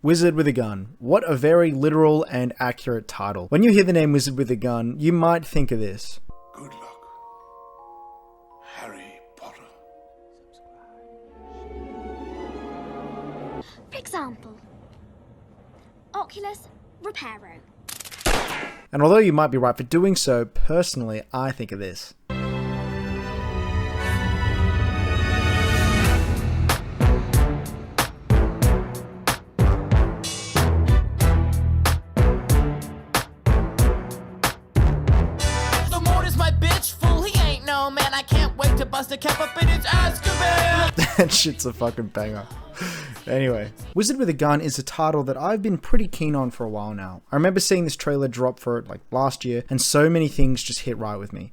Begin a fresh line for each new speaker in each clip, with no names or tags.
Wizard with a Gun. What a very literal and accurate title. When you hear the name Wizard with a Gun, you might think of this.
Good luck, Harry Potter.
For example, Oculus Reparo.
And although you might be right for doing so, personally, I think of this.
Bust a cap up in its ass,
That shit's a fucking banger. Anyway, Wizard with a Gun is a title that I've been pretty keen on for a while now. I remember seeing this trailer drop for it like last year, and so many things just hit right with me.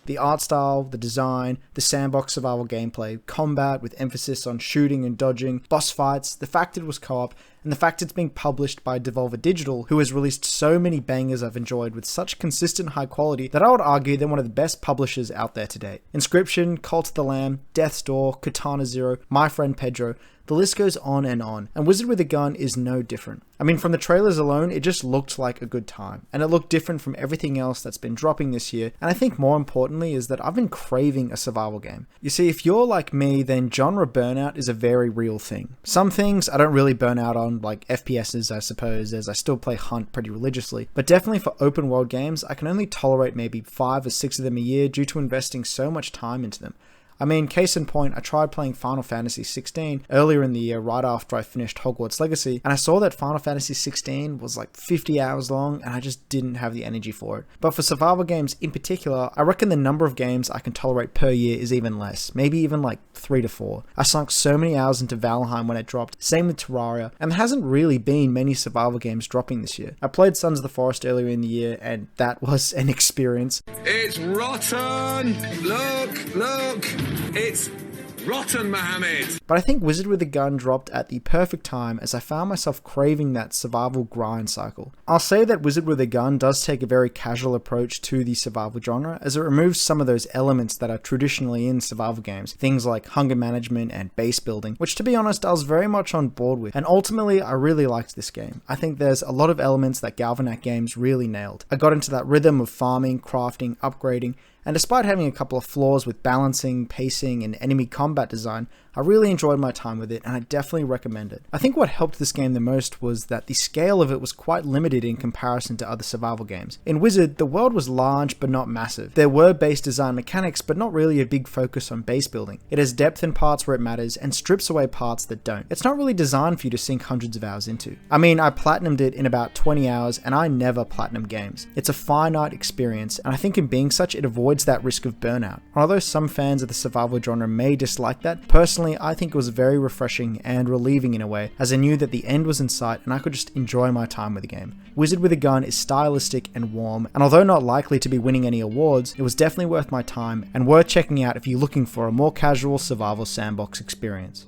The art style, the design, the sandbox survival gameplay, combat with emphasis on shooting and dodging, boss fights, the fact it was co-op, and the fact it's being published by Devolver Digital, who has released so many bangers I've enjoyed with such consistent high quality that I would argue they're one of the best publishers out there today. Inscription, Cult of the Lamb, Death's Door, Katana Zero, My Friend Pedro, the list goes on, and Wizard with a Gun is no different. I mean, from the trailers alone, it just looked like a good time, and it looked different from everything else that's been dropping this year, and I think more importantly is that I've been craving a survival game. You see, if you're like me, then genre burnout is a very real thing. Some things I don't really burn out on, like FPSs I suppose, as I still play Hunt pretty religiously, but definitely for open world games, I can only tolerate maybe 5 or 6 of them a year due to investing so much time into them. I mean, case in point, I tried playing Final Fantasy 16 earlier in the year right after I finished Hogwarts Legacy, and I saw that Final Fantasy 16 was like 50 hours long, and I just didn't have the energy for it. But for survival games in particular, I reckon the number of games I can tolerate per year is even less, maybe even like 3 to 4. I sunk so many hours into Valheim when it dropped, same with Terraria, and there hasn't really been many survival games dropping this year. I played Sons of the Forest earlier in the year, and that was an experience.
It's rotten! Look! It's rotten, Mohammed!
But I think Wizard with a Gun dropped at the perfect time as I found myself craving that survival grind cycle. I'll say that Wizard with a Gun does take a very casual approach to the survival genre, as it removes some of those elements that are traditionally in survival games, things like hunger management and base building, which to be honest I was very much on board with, and ultimately I really liked this game. I think there's a lot of elements that Galvanac Games really nailed. I got into that rhythm of farming, crafting, upgrading, and despite having a couple of flaws with balancing, pacing, and enemy combat design, I really enjoyed my time with it, and I definitely recommend it. I think what helped this game the most was that the scale of it was quite limited in comparison to other survival games. In Wizard, the world was large but not massive. There were base design mechanics, but not really a big focus on base building. It has depth in parts where it matters, and strips away parts that don't. It's not really designed for you to sink hundreds of hours into. I mean, I platinumed it in about 20 hours, and I never platinum games. It's a finite experience, and I think in being such, it avoids that risk of burnout. Although some fans of the survival genre may dislike that, personally I think it was very refreshing and relieving in a way, as I knew that the end was in sight and I could just enjoy my time with the game. Wizard with a Gun is stylistic and warm, and although not likely to be winning any awards, it was definitely worth my time and worth checking out if you're looking for a more casual survival sandbox experience.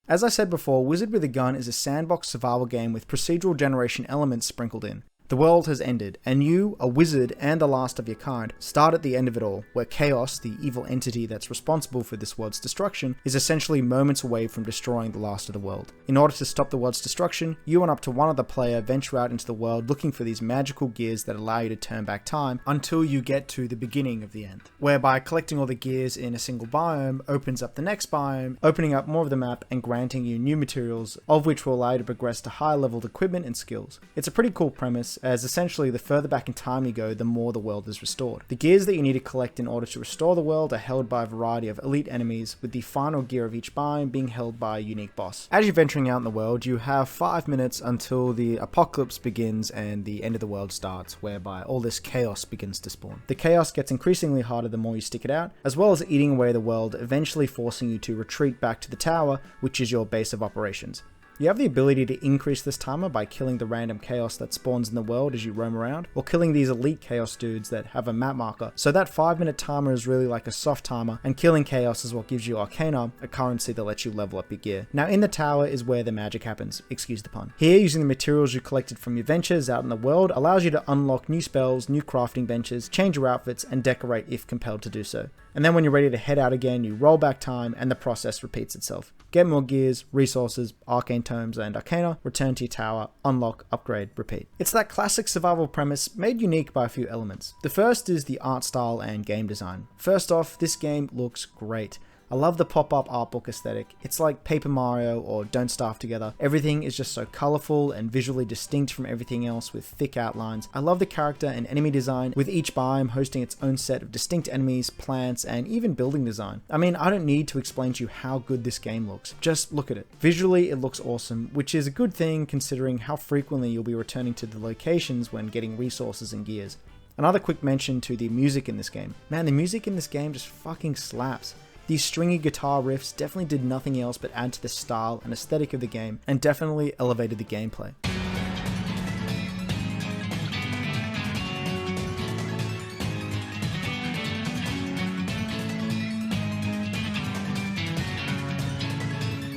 As I said before, Wizard with a Gun is a sandbox survival game with procedural generation elements sprinkled in. The world has ended, and you, a wizard and the last of your kind, start at the end of it all, where Chaos, the evil entity that's responsible for this world's destruction, is essentially moments away from destroying the last of the world. In order to stop the world's destruction, you and up to one other player venture out into the world looking for these magical gears that allow you to turn back time until you get to the beginning of the end, whereby collecting all the gears in a single biome opens up the next biome, opening up more of the map and granting you new materials, of which will allow you to progress to higher leveled equipment and skills. It's a pretty cool premise, as essentially the further back in time you go, the more the world is restored. The gears that you need to collect in order to restore the world are held by a variety of elite enemies, with the final gear of each biome being held by a unique boss. As you're venturing out in the world, you have 5 minutes until the apocalypse begins and the end of the world starts, whereby all this chaos begins to spawn. The chaos gets increasingly harder the more you stick it out, as well as eating away the world, eventually forcing you to retreat back to the tower, which is your base of operations. You have the ability to increase this timer by killing the random chaos that spawns in the world as you roam around, or killing these elite chaos dudes that have a map marker. So that 5-minute timer is really like a soft timer, and killing chaos is what gives you Arcana, a currency that lets you level up your gear. Now in the tower is where the magic happens, excuse the pun. Here, using the materials you collected from your ventures out in the world allows you to unlock new spells, new crafting benches, change your outfits, and decorate if compelled to do so. And then when you're ready to head out again, you roll back time and the process repeats itself. Get more gears, resources, arcane tomes, and arcana, return to your tower, unlock, upgrade, repeat. It's that classic survival premise made unique by a few elements. The first is the art style and game design. First off, this game looks great. I love the pop-up art book aesthetic. It's like Paper Mario or Don't Starve Together. Everything is just so colorful and visually distinct from everything else with thick outlines. I love the character and enemy design, with each biome hosting its own set of distinct enemies, plants, and even building design. I mean, I don't need to explain to you how good this game looks. Just look at it. Visually, it looks awesome, which is a good thing considering how frequently you'll be returning to the locations when getting resources and gears. Another quick mention to the music in this game. Man, the music in this game just fucking slaps. These stringy guitar riffs definitely did nothing else but add to the style and aesthetic of the game, and definitely elevated the gameplay.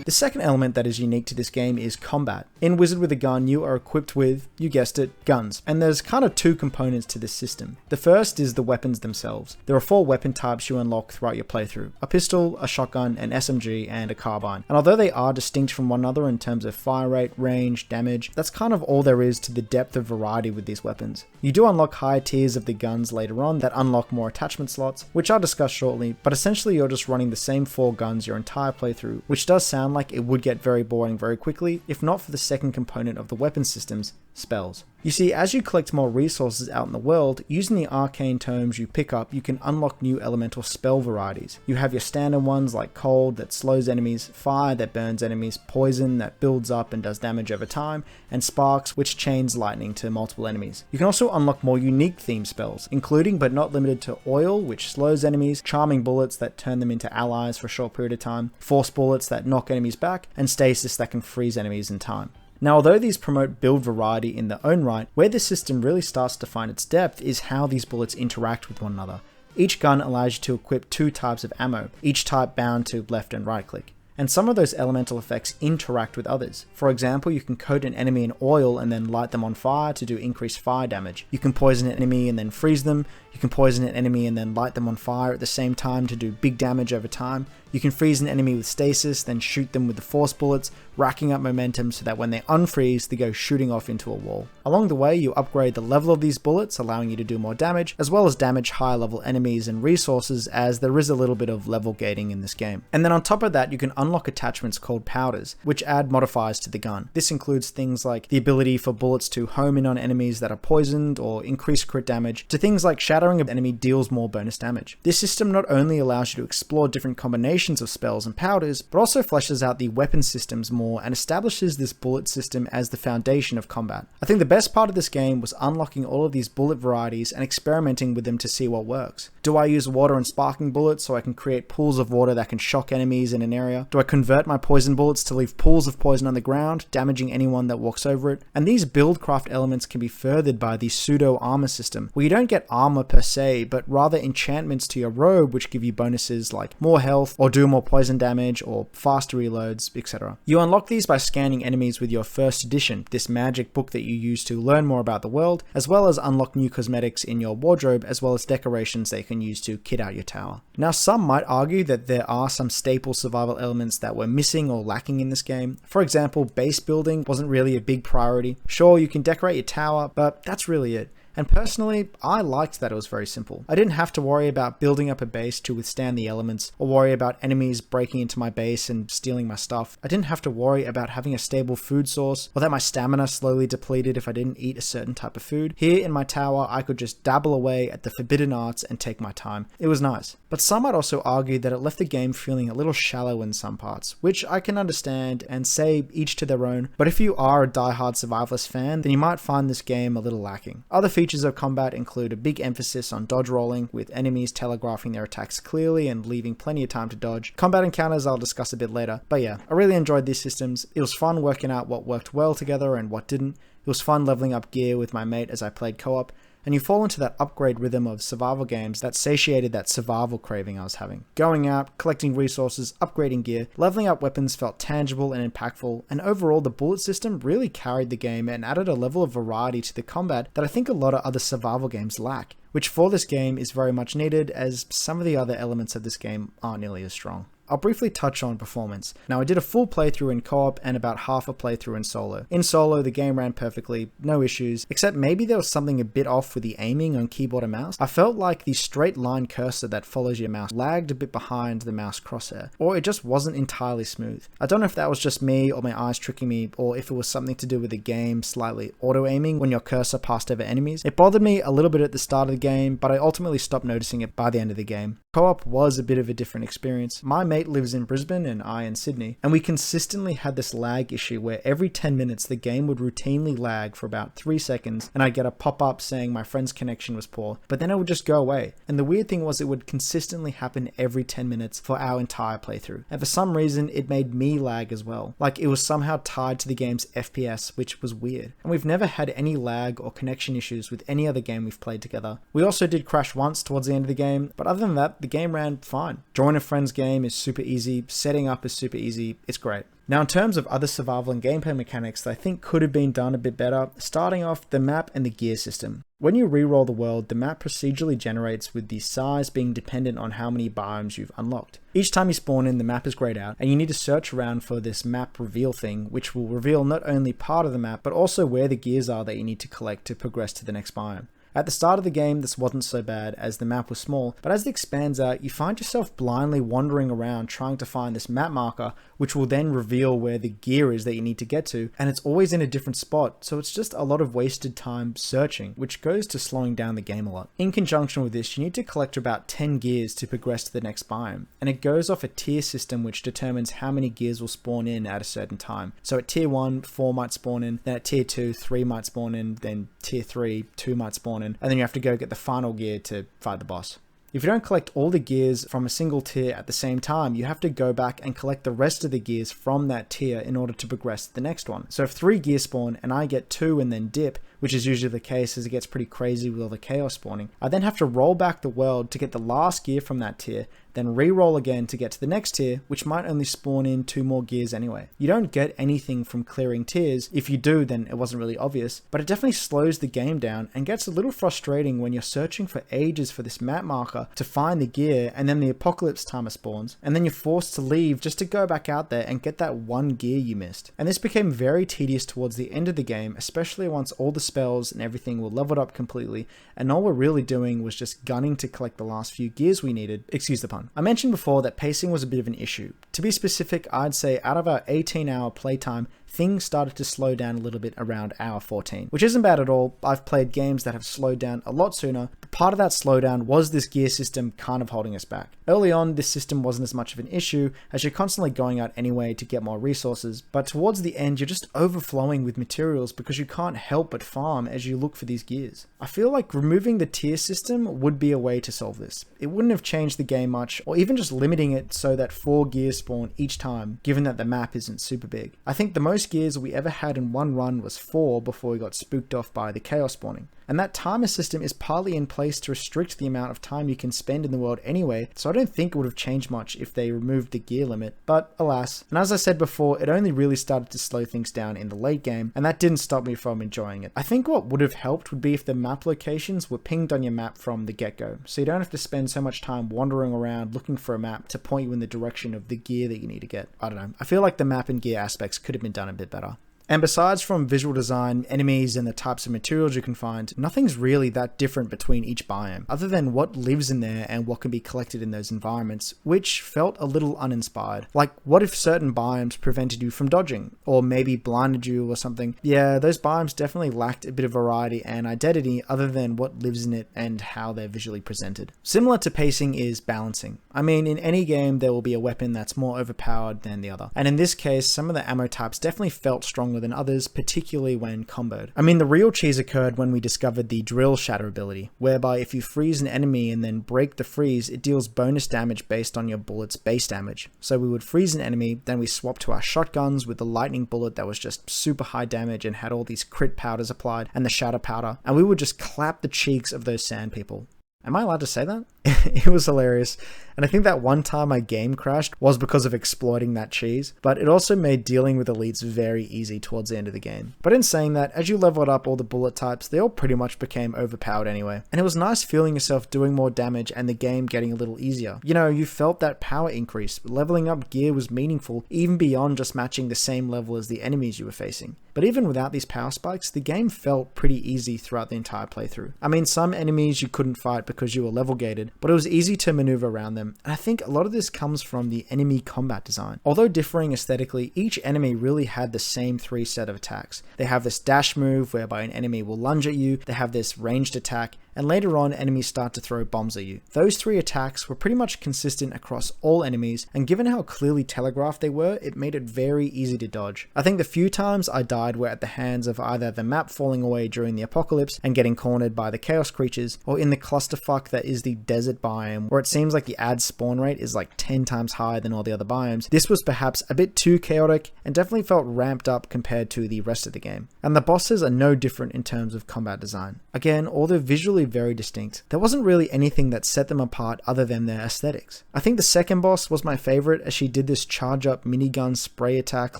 The second element that is unique to this game is combat. In Wizard with a Gun, you are equipped with, you guessed it, guns. And there's kind of two components to this system. The first is the weapons themselves. There are 4 weapon types you unlock throughout your playthrough: a pistol, a shotgun, an SMG, and a carbine. And although they are distinct from one another in terms of fire rate, range, damage, that's kind of all there is to the depth of variety with these weapons. You do unlock higher tiers of the guns later on that unlock more attachment slots, which I'll discuss shortly, but essentially you're just running the same 4 guns your entire playthrough, which does sound like it would get very boring very quickly, if not for the second component of the weapon systems, spells. You see, as you collect more resources out in the world, using the arcane tomes you pick up, you can unlock new elemental spell varieties. You have your standard ones like cold that slows enemies, fire that burns enemies, poison that builds up and does damage over time, and sparks which chains lightning to multiple enemies. You can also unlock more unique theme spells, including but not limited to oil, which slows enemies, charming bullets that turn them into allies for a short period of time, force bullets that knock enemies back, and stasis that can freeze enemies in time. Now, although these promote build variety in their own right, where this system really starts to find its depth is how these bullets interact with one another. Each gun allows you to equip 2 types of ammo, each type bound to left and right click. And some of those elemental effects interact with others. For example, you can coat an enemy in oil and then light them on fire to do increased fire damage. You can poison an enemy and then freeze them. You can poison an enemy and then light them on fire at the same time to do big damage over time. You can freeze an enemy with stasis, then shoot them with the force bullets, racking up momentum so that when they unfreeze, they go shooting off into a wall. Along the way, you upgrade the level of these bullets, allowing you to do more damage, as well as damage higher level enemies and resources, as there is a little bit of level gating in this game. And then on top of that, you can unlock attachments called powders, which add modifiers to the gun. This includes things like the ability for bullets to home in on enemies that are poisoned or increase crit damage, to things like shattering an enemy deals more bonus damage. This system not only allows you to explore different combinations of spells and powders, but also fleshes out the weapon systems more and establishes this bullet system as the foundation of combat. I think the best part of this game was unlocking all of these bullet varieties and experimenting with them to see what works. Do I use water and sparking bullets so I can create pools of water that can shock enemies in an area? Do I convert my poison bullets to leave pools of poison on the ground, damaging anyone that walks over it? And these build craft elements can be furthered by the pseudo armor system, where you don't get armor per se, but rather enchantments to your robe which give you bonuses like more health, or do more poison damage, or faster reloads, etc. You unlock these by scanning enemies with your first edition, this magic book that you use to learn more about the world, as well as unlock new cosmetics in your wardrobe, as well as decorations that you can use to kit out your tower. Now, some might argue that there are some staple survival elements that were missing or lacking in this game. For example, base building wasn't really a big priority. Sure, you can decorate your tower, but that's really it. And personally, I liked that it was very simple. I didn't have to worry about building up a base to withstand the elements, or worry about enemies breaking into my base and stealing my stuff. I didn't have to worry about having a stable food source, or that my stamina slowly depleted if I didn't eat a certain type of food. Here in my tower, I could just dabble away at the forbidden arts and take my time. It was nice. But some might also argue that it left the game feeling a little shallow in some parts, which I can understand and say each to their own, but if you are a die-hard survivalist fan, then you might find this game a little lacking. Other features features of combat include a big emphasis on dodge rolling, with enemies telegraphing their attacks clearly and leaving plenty of time to dodge. Combat encounters I'll discuss a bit later, but yeah, I really enjoyed these systems. It was fun working out what worked well together and what didn't. It was fun leveling up gear with my mate as I played co-op, and you fall into that upgrade rhythm of survival games that satiated that survival craving I was having. Going out, collecting resources, upgrading gear, leveling up weapons felt tangible and impactful, and overall the bullet system really carried the game and added a level of variety to the combat that I think a lot of other survival games lack, which for this game is very much needed, as some of the other elements of this game aren't nearly as strong. I'll briefly touch on performance. Now, I did a full playthrough in co-op and about half a playthrough in solo. In solo, the game ran perfectly, no issues, except maybe there was something a bit off with the aiming on keyboard and mouse. I felt like the straight line cursor that follows your mouse lagged a bit behind the mouse crosshair, or it just wasn't entirely smooth. I don't know if that was just me or my eyes tricking me, or if it was something to do with the game slightly auto-aiming when your cursor passed over enemies. It bothered me a little bit at the start of the game, but I ultimately stopped noticing it by the end of the game. Co-op was a bit of a different experience. My mate lives in Brisbane and I in Sydney, and we consistently had this lag issue where every 10 minutes the game would routinely lag for about 3 seconds, and I'd get a pop-up saying my friend's connection was poor, but then it would just go away. And the weird thing was it would consistently happen every 10 minutes for our entire playthrough, and for some reason it made me lag as well, like it was somehow tied to the game's FPS, which was weird. And we've never had any lag or connection issues with any other game we've played together. We also did crash once towards the end of the game, but other than that, the game ran fine. Join a friend's game is super easy, setting up is super easy, it's great. Now, in terms of other survival and gameplay mechanics that I think could have been done a bit better, starting off the map and the gear system. When you reroll the world, the map procedurally generates with the size being dependent on how many biomes you've unlocked. Each time you spawn in, the map is grayed out, and you need to search around for this map reveal thing, which will reveal not only part of the map, but also where the gears are that you need to collect to progress to the next biome. At the start of the game, this wasn't so bad as the map was small, but as it expands out, you find yourself blindly wandering around trying to find this map marker, which will then reveal where the gear is that you need to get to, and it's always in a different spot, so it's just a lot of wasted time searching, which goes to slowing down the game a lot. In conjunction with this, you need to collect about 10 gears to progress to the next biome, and it goes off a tier system which determines how many gears will spawn in at a certain time. So at tier 1, 4 might spawn in, then at tier 2, 3 might spawn in, then tier 3, 2 might spawn in, and then you have to go get the final gear to fight the boss. If you don't collect all the gears from a single tier at the same time, you have to go back and collect the rest of the gears from that tier in order to progress to the next one. So if 3 gears spawn and I get 2 and then dip, which is usually the case as it gets pretty crazy with all the chaos spawning, I then have to roll back the world to get the last gear from that tier, then re-roll again to get to the next tier, which might only spawn in 2 more gears anyway. You don't get anything from clearing tiers. If you do, then it wasn't really obvious, but it definitely slows the game down and gets a little frustrating when you're searching for ages for this map marker to find the gear, and then the apocalypse timer spawns, and then you're forced to leave just to go back out there and get that one gear you missed. And this became very tedious towards the end of the game, especially once all the spells and everything were leveled up completely, and all we're really doing was just gunning to collect the last few gears we needed. Excuse the pun. I mentioned before that pacing was a bit of an issue. To be specific, I'd say out of our 18-hour playtime, things started to slow down a little bit around hour 14, which isn't bad at all. I've played games that have slowed down a lot sooner, but part of that slowdown was this gear system kind of holding us back. Early on, this system wasn't as much of an issue as you're constantly going out anyway to get more resources, but towards the end, you're just overflowing with materials because you can't help but farm as you look for these gears. I feel like removing the tier system would be a way to solve this. It wouldn't have changed the game much, or even just limiting it so that 4 gears spawn each time, given that the map isn't super big. I think the most gears we ever had in one run was 4 before we got spooked off by the chaos spawning. And that timer system is partly in place to restrict the amount of time you can spend in the world anyway, so I don't think it would have changed much if they removed the gear limit, but alas. And as I said before, it only really started to slow things down in the late game, and that didn't stop me from enjoying it. I think what would have helped would be if the map locations were pinged on your map from the get-go, so you don't have to spend so much time wandering around looking for a map to point you in the direction of the gear that you need to get. I don't know, I feel like the map and gear aspects could have been done a bit better. And besides from visual design, enemies, and the types of materials you can find, nothing's really that different between each biome, other than what lives in there and what can be collected in those environments, which felt a little uninspired. Like, what if certain biomes prevented you from dodging, or maybe blinded you or something? Yeah, those biomes definitely lacked a bit of variety and identity other than what lives in it and how they're visually presented. Similar to pacing is balancing. I mean, in any game there will be a weapon that's more overpowered than the other, and in this case, some of the ammo types definitely felt stronger stronger than others, particularly when comboed. I mean, the real cheese occurred when we discovered the drill shatter ability, whereby if you freeze an enemy and then break the freeze, it deals bonus damage based on your bullet's base damage. So we would freeze an enemy, then we swap to our shotguns with the lightning bullet that was just super high damage and had all these crit powders applied and the shatter powder, and we would just clap the cheeks of those sand people. Am I allowed to say that? It was hilarious, and I think that one time my game crashed was because of exploiting that cheese, but it also made dealing with elites very easy towards the end of the game. But in saying that, as you leveled up all the bullet types, they all pretty much became overpowered anyway, and it was nice feeling yourself doing more damage and the game getting a little easier. You know, you felt that power increase. Leveling up gear was meaningful, even beyond just matching the same level as the enemies you were facing. But even without these power spikes, the game felt pretty easy throughout the entire playthrough. I mean, some enemies you couldn't fight because you were level gated, but it was easy to maneuver around them, and I think a lot of this comes from the enemy combat design. Although differing aesthetically, each enemy really had the same 3 set of attacks. They have this dash move whereby an enemy will lunge at you, they have this ranged attack, and later on enemies start to throw bombs at you. Those 3 attacks were pretty much consistent across all enemies, and given how clearly telegraphed they were, it made it very easy to dodge. I think the few times I died were at the hands of either the map falling away during the apocalypse and getting cornered by the chaos creatures, or in the clusterfuck that is the desert biome, where it seems like the ad spawn rate is like 10 times higher than all the other biomes. This was perhaps a bit too chaotic and definitely felt ramped up compared to the rest of the game. And the bosses are no different in terms of combat design. Again, although visually very distinct, there wasn't really anything that set them apart other than their aesthetics. I think the second boss was my favorite, as she did this charge up minigun spray attack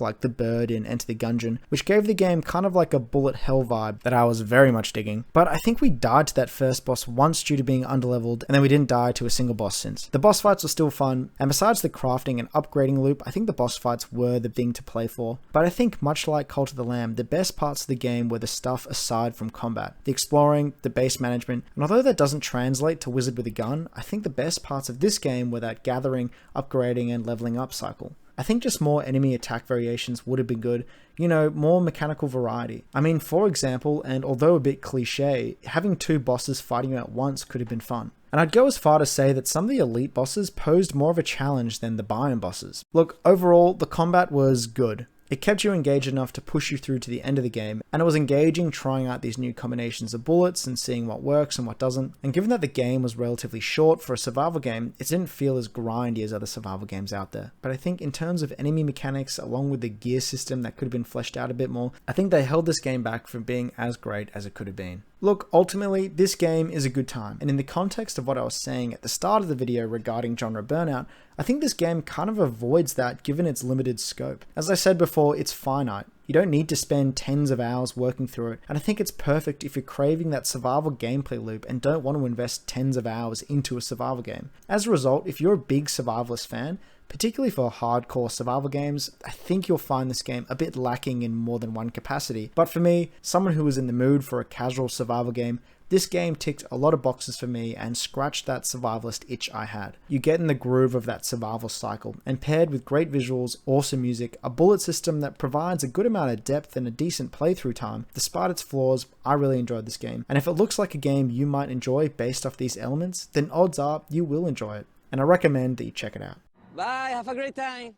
like the bird in Enter the Gungeon, which gave the game kind of like a bullet hell vibe that I was very much digging. But I think we died to that first boss once due to being underleveled, and then we didn't die to a single boss since. The boss fights were still fun, and besides the crafting and upgrading loop, I think the boss fights were the thing to play for. But I think much like Cult of the Lamb, the best parts of the game were the stuff aside from combat. The exploring, the base management, and although that doesn't translate to Wizard with a Gun, I think the best parts of this game were that gathering, upgrading, and leveling up cycle. I think just more enemy attack variations would have been good, you know, more mechanical variety. I mean, for example, and although a bit cliche, having 2 bosses fighting you at once could have been fun. And I'd go as far to say that some of the elite bosses posed more of a challenge than the biome bosses. Look, overall, the combat was good. It kept you engaged enough to push you through to the end of the game, and it was engaging trying out these new combinations of bullets and seeing what works and what doesn't. And given that the game was relatively short for a survival game, it didn't feel as grindy as other survival games out there. But I think in terms of enemy mechanics, along with the gear system that could have been fleshed out a bit more, I think they held this game back from being as great as it could have been. Look, ultimately, this game is a good time, and in the context of what I was saying at the start of the video regarding genre burnout, I think this game kind of avoids that given its limited scope. As I said before, it's finite. You don't need to spend tens of hours working through it, and I think it's perfect if you're craving that survival gameplay loop and don't want to invest tens of hours into a survival game. As a result, if you're a big survivalist fan, particularly for hardcore survival games, I think you'll find this game a bit lacking in more than one capacity. But for me, someone who was in the mood for a casual survival game, this game ticked a lot of boxes for me and scratched that survivalist itch I had. You get in the groove of that survival cycle, and paired with great visuals, awesome music, a bullet system that provides a good amount of depth and a decent playthrough time, despite its flaws, I really enjoyed this game. And if it looks like a game you might enjoy based off these elements, then odds are you will enjoy it. And I recommend that you check it out.
Bye, have a great time.